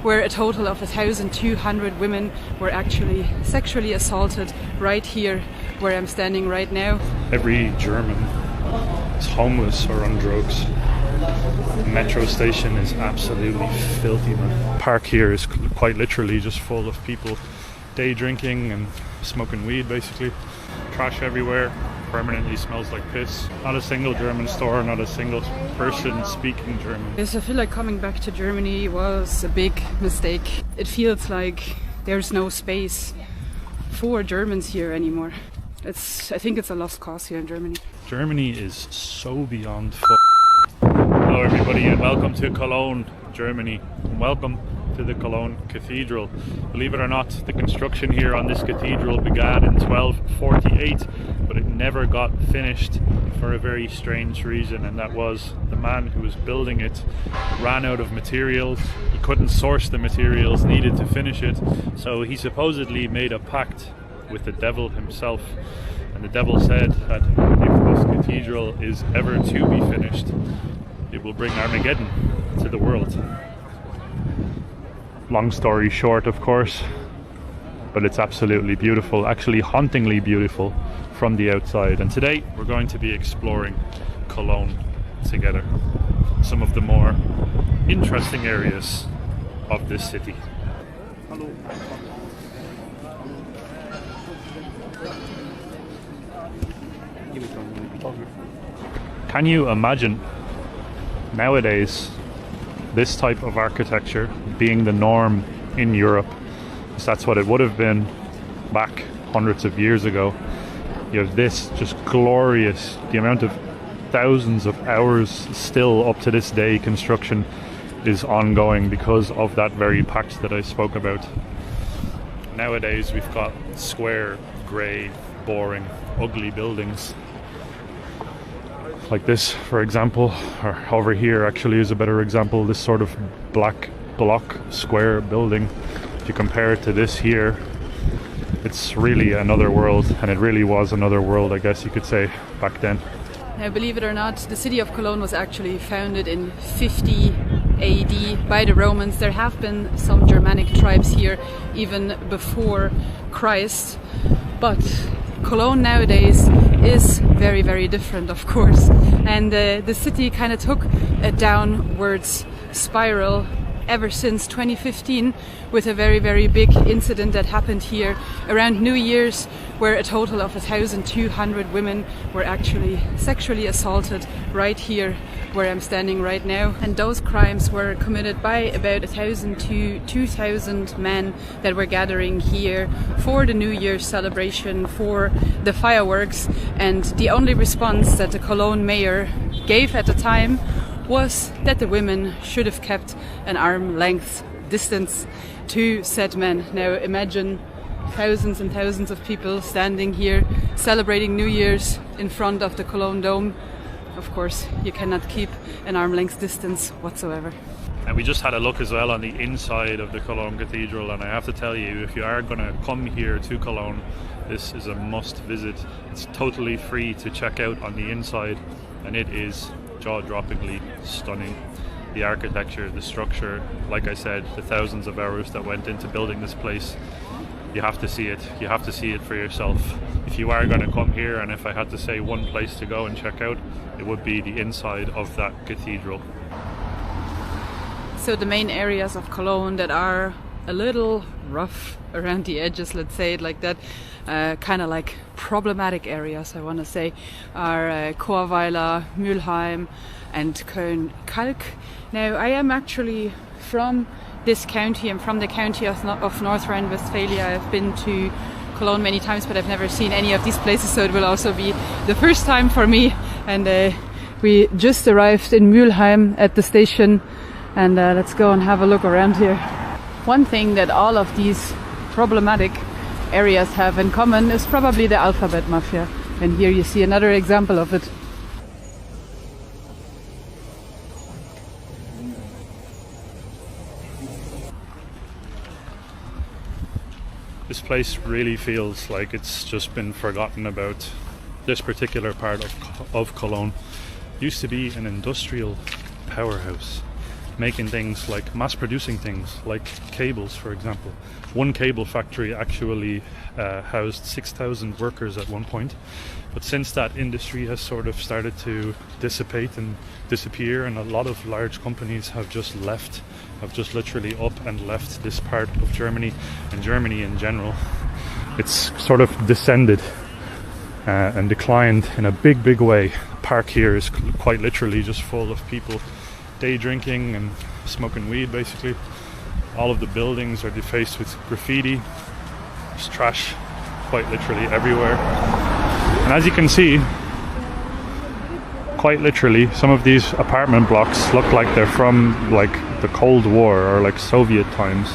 where a total of 1,200 women were actually sexually assaulted right here where I'm standing right now. Every German is homeless or on drugs. The metro station is absolutely filthy, man. Park here is quite literally just full of people day drinking and smoking weed, basically. Trash everywhere, permanently smells like piss. Not a single German store, not a single person speaking German. Yes, I feel like coming back to Germany was a big mistake. It feels like there's no space for Germans here anymore. I think it's a lost cause here in Germany. Germany is so beyond Hello everybody and welcome to Cologne, Germany. And welcome to the Cologne Cathedral. Believe it or not, the construction here on this cathedral began in 1248, but it never got finished for a very strange reason, and that was the man who was building it ran out of materials. He couldn't source the materials needed to finish it, so he supposedly made a pact with the devil himself, and the devil said that if this cathedral is ever to be finished, it will bring Armageddon to the world. Long story short, of course, but it's absolutely beautiful, actually hauntingly beautiful from the outside. And today we're going to be exploring Cologne together, some of the more interesting areas of this city. Can you imagine nowadays this type of architecture being the norm in Europe? So that's what it would have been back hundreds of years ago. You have this just glorious, the amount of thousands of hours still up to this day construction is ongoing because of that very pact that I spoke about. Nowadays we've got square, grey, boring, ugly buildings like this, for example, or over here actually is a better example, this sort of black block square building. If you compare it to this here, it's really another world, and it really was another world, I guess you could say, back then. Now, believe it or not, the city of Cologne was actually founded in 50 AD by the Romans. There have been some Germanic tribes here even before Christ, but Cologne nowadays is very, very different, of course, and the city kind of took a downwards spiral ever since 2015 with a very, very big incident that happened here around New Year's, where a total of 1,200 women were actually sexually assaulted right here where I'm standing right now. And those crimes were committed by about 1,000 to 2,000 men that were gathering here for the New Year's celebration, for the fireworks. And the only response that the Cologne mayor gave at the time was that the women should have kept an arm-length distance to said men. Now imagine thousands and thousands of people standing here celebrating New Year's in front of the Cologne Dome. Of course, you cannot keep an arm-length distance whatsoever. And we just had a look as well on the inside of the Cologne Cathedral, and I have to tell you, if you are going to come here to Cologne, this is a must visit. It's totally free to check out on the inside, and it is jaw-droppingly stunning. The architecture, the structure, like I said, the thousands of hours that went into building this place. You have to see it. You have to see it for yourself. If you are going to come here, and if I had to say one place to go and check out, it would be the inside of that cathedral. So the main areas of Cologne that are a little rough around the edges, let's say it like that, kind of like problematic areas, I want to say, are Chorweiler, Mülheim and Köln-Kalk. Now, I am actually from this county. I'm from the county of North Rhine-Westphalia. I've been to Cologne many times, but I've never seen any of these places, so it will also be the first time for me. And we just arrived in Mülheim at the station, and let's go and have a look around here. One thing that all of these problematic areas have in common is probably the alphabet mafia, and here you see another example of it. This place really feels like it's just been forgotten about. This particular part of Cologne used to be an industrial powerhouse. making things like mass producing things like cables, for example. One cable factory actually housed 6,000 workers at one point, but since that industry has sort of started to dissipate and disappear, and a lot of large companies have just literally up and left this part of Germany, and Germany in general, it's sort of descended and declined in a big way. The park here is quite literally just full of people day drinking and smoking weed, basically. All of the buildings are defaced with graffiti. There's trash quite literally everywhere. And as you can see, quite literally, some of these apartment blocks look like they're from like the Cold War or like Soviet times.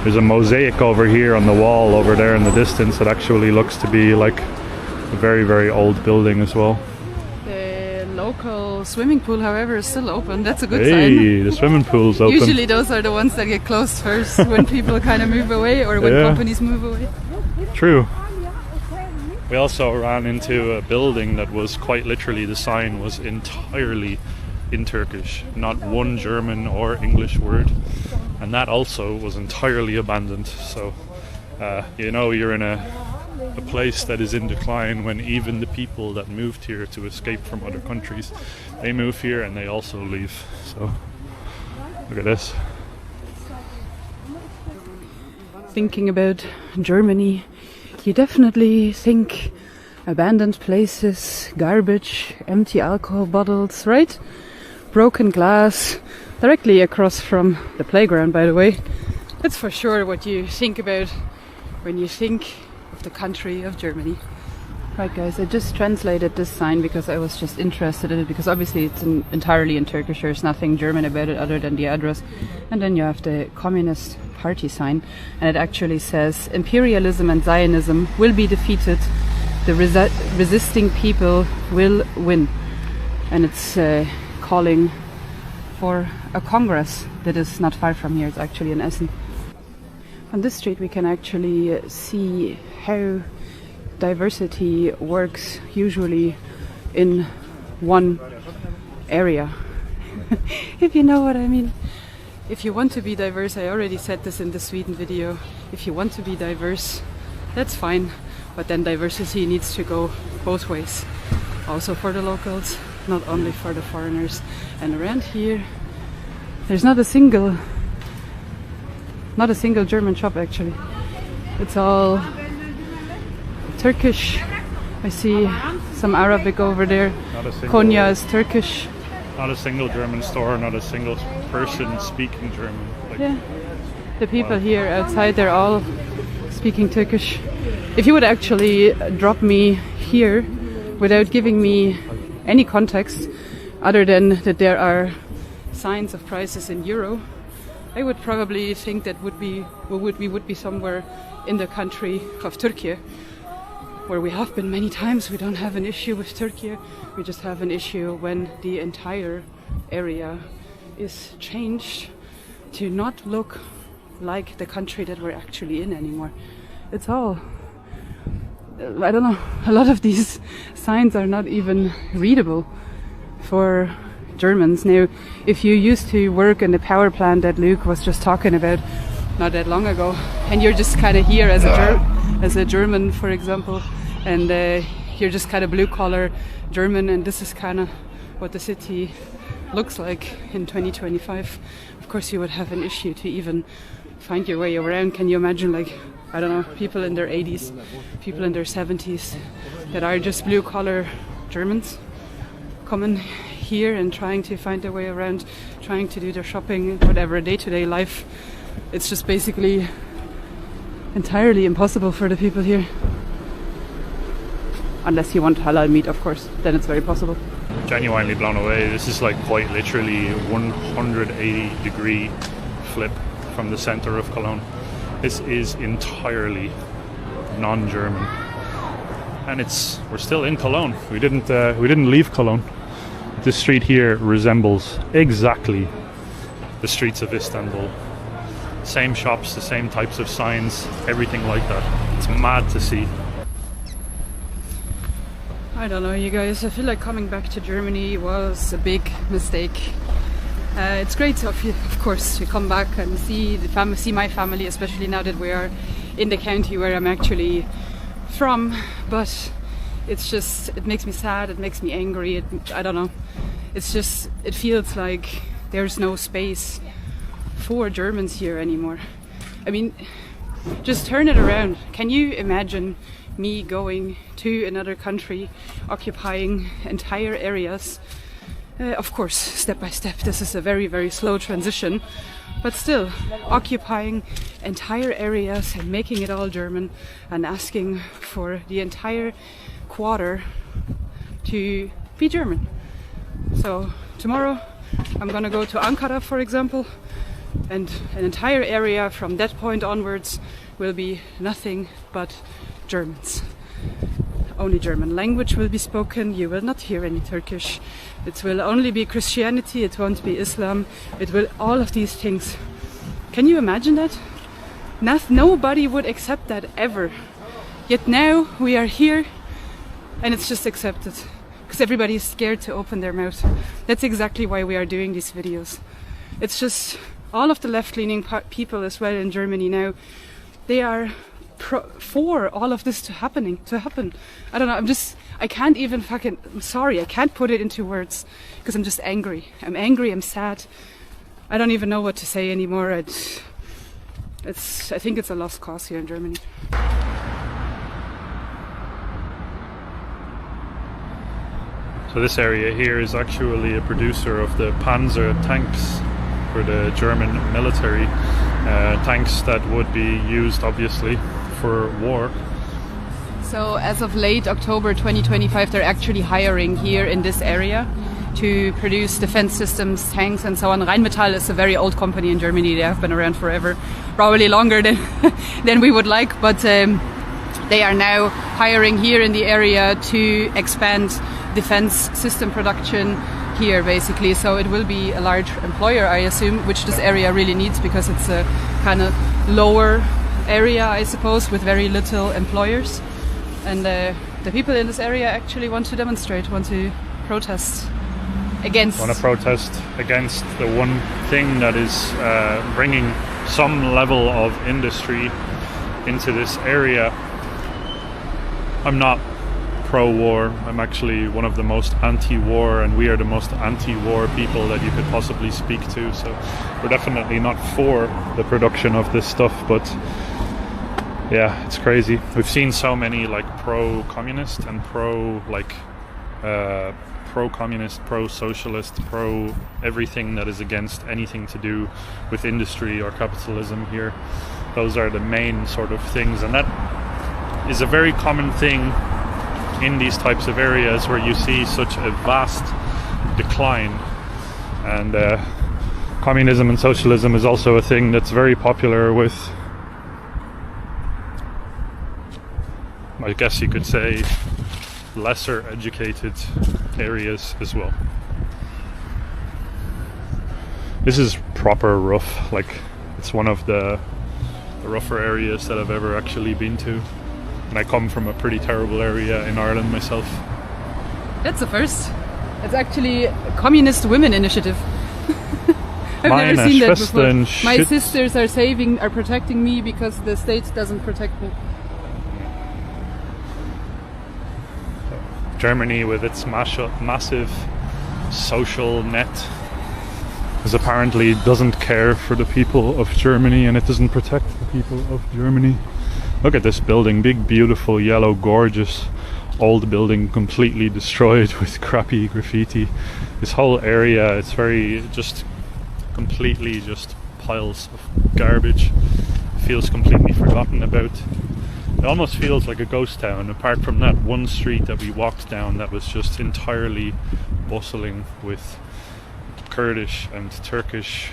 There's a mosaic over here on the wall over there in the distance that actually looks to be like a very old building as well. The local swimming pool, however, is still open. That's a good sign. Hey, the swimming pool's open. Usually those are the ones that get closed first when people kind of move away, or when companies move away. True. We also ran into a building that was quite literally, the sign was entirely in Turkish, not one German or English word, and that also was entirely abandoned. So you know you're in a place that is in decline when even the people that moved here to escape from other countries, they move here and they also leave. So look at this. Thinking about Germany, you definitely think abandoned places, garbage, empty alcohol bottles, right? Broken glass, directly across from the playground, by the way. That's for sure what you think about when you think of the country of Germany. Right guys, I just translated this sign because I was just interested in it, because obviously it's entirely in Turkish. There's nothing German about it other than the address. And then you have the Communist Party sign, and it actually says imperialism and Zionism will be defeated, the resisting people will win. And it's calling for a congress that is not far from here. It's actually in Essen. On this street we can actually see how diversity works usually in one area. If you know what I mean. If you want to be diverse, I already said this in the Sweden video, if you want to be diverse, that's fine, but then diversity needs to go both ways. Also for the locals, not only for the foreigners. And around here, there's not a single German shop actually. It's all Turkish. I see some Arabic over there. Konya is Turkish. Not a single German store, not a single person speaking German. Yeah, the people here outside, they're all speaking Turkish. If you would actually drop me here without giving me any context other than that there are signs of prices in euro, I would probably think that we would be somewhere in the country of Turkey, where we have been many times. We don't have an issue with Turkey, we just have an issue when the entire area is changed to not look like the country that we're actually in anymore. It's all, I don't know, a lot of these signs are not even readable for Germans. Now, if you used to work in the power plant that Luke was just talking about not that long ago, and you're just kind of here as a German, for example, and you're just kind of blue-collar German, and this is kind of what the city looks like in 2025, of course you would have an issue to even find your way around. Can you imagine, like, I don't know, people in their 80s, people in their 70s that are just blue-collar Germans coming here and trying to find their way around, trying to do their shopping, whatever, day-to-day life. It's just basically entirely impossible for the people here. Unless you want halal meat, of course, then it's very possible. Genuinely blown away. This is like quite literally a 180-degree flip from the center of Cologne. This is entirely non-German, and we're still in Cologne. We didn't leave Cologne. This street here resembles exactly the streets of Istanbul. Same shops, the same types of signs, everything like that. It's mad to see. I don't know, you guys, I feel like coming back to Germany was a big mistake. It's great, of course, to come back and see see my family, especially now that we are in the county where I'm actually from. But it's just, it makes me sad, it makes me angry. I don't know. It's just, it feels like there's no space for Germans here anymore. I mean, just turn it around. Can you imagine me going to another country, occupying entire areas? Of course, step by step, this is a very, very slow transition, but still, occupying entire areas and making it all German and asking for the entire quarter to be German. So tomorrow I'm gonna go to Ankara, for example, and an entire area from that point onwards will be nothing but Germans. Only German language will be spoken. You will not hear any Turkish. It will only be Christianity. It won't be Islam. It will all of these things. Can you imagine that? Nobody would accept that ever. Yet now we are here and it's just accepted because everybody is scared to open their mouth. That's exactly why we are doing these videos. It's just all of the left-leaning people as well in Germany now, they are for all of this to happen. I don't know, I can't even I'm sorry, I can't put it into words because I'm just angry. I'm angry, I'm sad. I don't even know what to say anymore. I think it's a lost cause here in Germany. So this area here is actually a producer of the Panzer tanks for the German military. Tanks that would be used obviously for war. So as of late October 2025, they're actually hiring here in this area to produce defense systems, tanks and so on. Rheinmetall is a very old company in Germany. They have been around forever, probably longer than we would like, but they are now hiring here in the area to expand defense system production here basically. So it will be a large employer, I assume, which this area really needs because it's a kind of lower area, I suppose, with very little employers. And the people in this area actually want to demonstrate, want to protest against. Want to protest against the one thing that is bringing some level of industry into this area. I'm not pro-war. I'm actually one of the most anti-war, and we are the most anti-war people that you could possibly speak to. So we're definitely not for the production of this stuff, but yeah, it's crazy. We've seen so many like pro-communist and pro-communist, pro-socialist, pro-everything that is against anything to do with industry or capitalism here. Those are the main sort of things, and that is a very common thing in these types of areas where you see such a vast decline. And communism and socialism is also a thing that's very popular with, I guess you could say, lesser educated areas as well. This is proper rough, like it's one of the rougher areas that I've ever actually been to. And I come from a pretty terrible area in Ireland myself. That's the first. It's actually a communist women initiative. I've never seen that before. My sisters are protecting me because the state doesn't protect me. Germany, with its massive social net, is apparently doesn't care for the people of Germany, and it doesn't protect the people of Germany. Look at this building, big, beautiful, yellow, gorgeous, old building, completely destroyed with crappy graffiti. This whole area, it's very just completely just piles of garbage. It feels completely forgotten about. It almost feels like a ghost town, apart from that one street that we walked down that was just entirely bustling with Kurdish and Turkish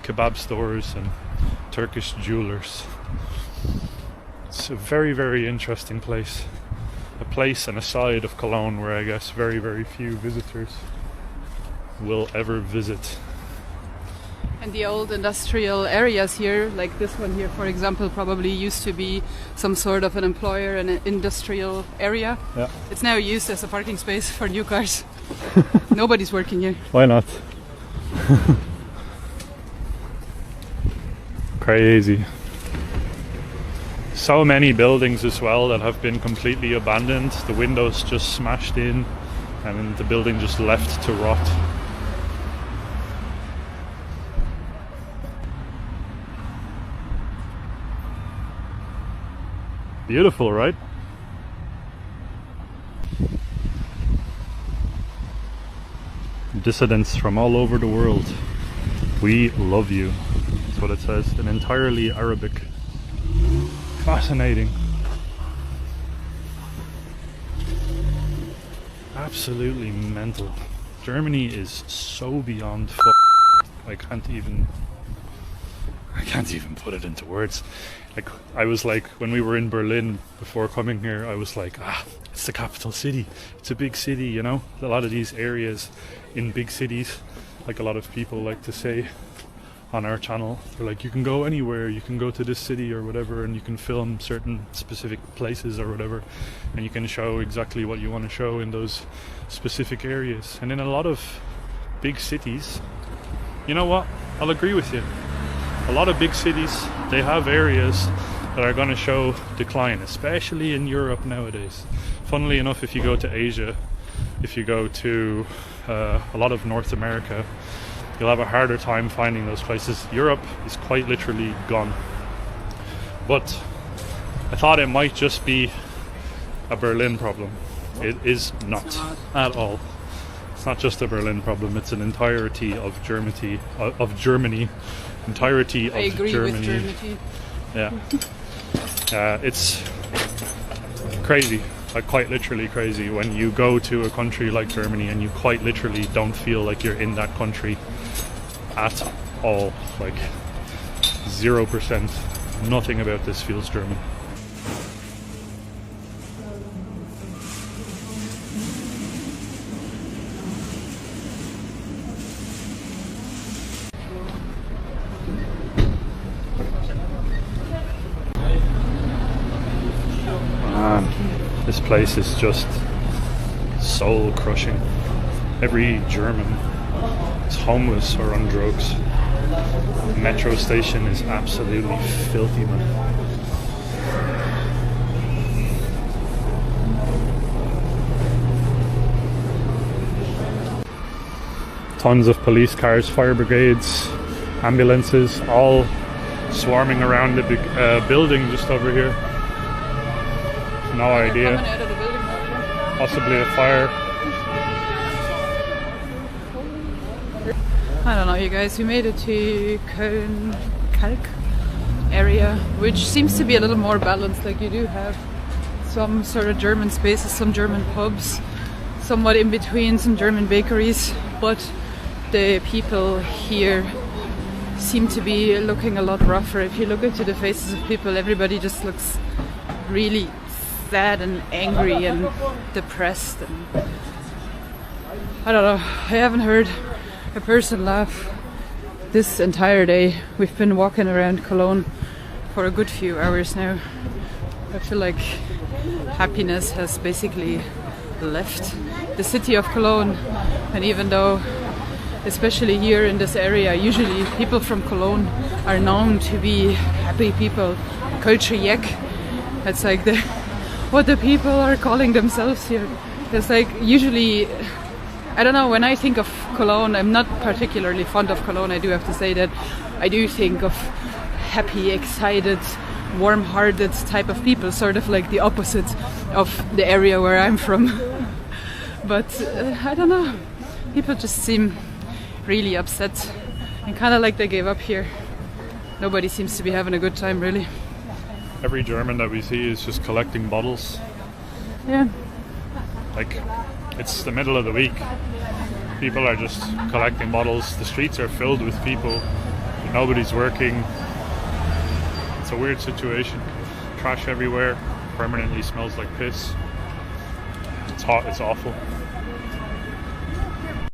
kebab stores and Turkish jewelers. It's a very, very interesting place. A place and a side of Cologne where I guess very, very few visitors will ever visit. And the old industrial areas here, like this one here, for example, probably used to be some sort of an employer and an industrial area. Yeah. It's now used as a parking space for new cars. Nobody's working here. Why not? Crazy. So many buildings as well that have been completely abandoned. The windows just smashed in and then the building just left to rot. Beautiful, right? Dissidents from all over the world, we love you. That's what it says in entirely Arabic. Fascinating. Absolutely mental. Germany is so beyond I can't even put it into words. Like, I was like, when we were in Berlin before coming here, I was like, it's the capital city. It's a big city, you know? A lot of these areas in big cities, like a lot of people like to say on our channel, they're like, you can go anywhere, you can go to this city or whatever, and you can film certain specific places or whatever, and you can show exactly what you want to show in those specific areas. And in a lot of big cities, you know what? I'll agree with you. A lot of big cities, they have areas that are going to show decline, especially in Europe nowadays. Funnily enough, if you go to Asia, if you go to a lot of North America, you'll have a harder time finding those places. Europe is quite literally gone. But I thought it might just be a Berlin problem. It is not at all. It's not just a Berlin problem, it's an entirety of Germany. Entirety of I agree Germany. with Germany. Yeah. It's crazy, like quite literally crazy when you go to a country like Germany and you quite literally don't feel like you're in that country at all. Like 0%. Nothing about this feels German. This place is just soul crushing. Every German is homeless or on drugs. The metro station is absolutely filthy, man. Tons of police cars, fire brigades, ambulances, all swarming around the big building just over here. No idea. Possibly a fire. I don't know, you guys. We made it to Köln Kalk area, which seems to be a little more balanced. Like, you do have some sort of German spaces, some German pubs, somewhat in between, some German bakeries, but the people here seem to be looking a lot rougher. If you look into the faces of people, everybody just looks really sad and angry and depressed, and I don't know, I haven't heard a person laugh this entire day. We've been walking around Cologne for a good few hours now. I feel like happiness has basically left the city of Cologne, and even though, especially here in this area, usually people from Cologne are known to be happy people, Kölsche, that's like what the people are calling themselves here. It's like, usually, I don't know, when I think of Cologne, I'm not particularly fond of Cologne, I do have to say that. I do think of happy, excited, warm-hearted type of people, sort of like the opposite of the area where I'm from. But I don't know, people just seem really upset and kind of like they gave up here. Nobody seems to be having a good time, really. Every German that we see is just collecting bottles. Yeah. Like, it's the middle of the week. People are just collecting bottles. The streets are filled with people. Nobody's working. It's a weird situation. Trash everywhere. Permanently smells like piss. It's hot. It's awful.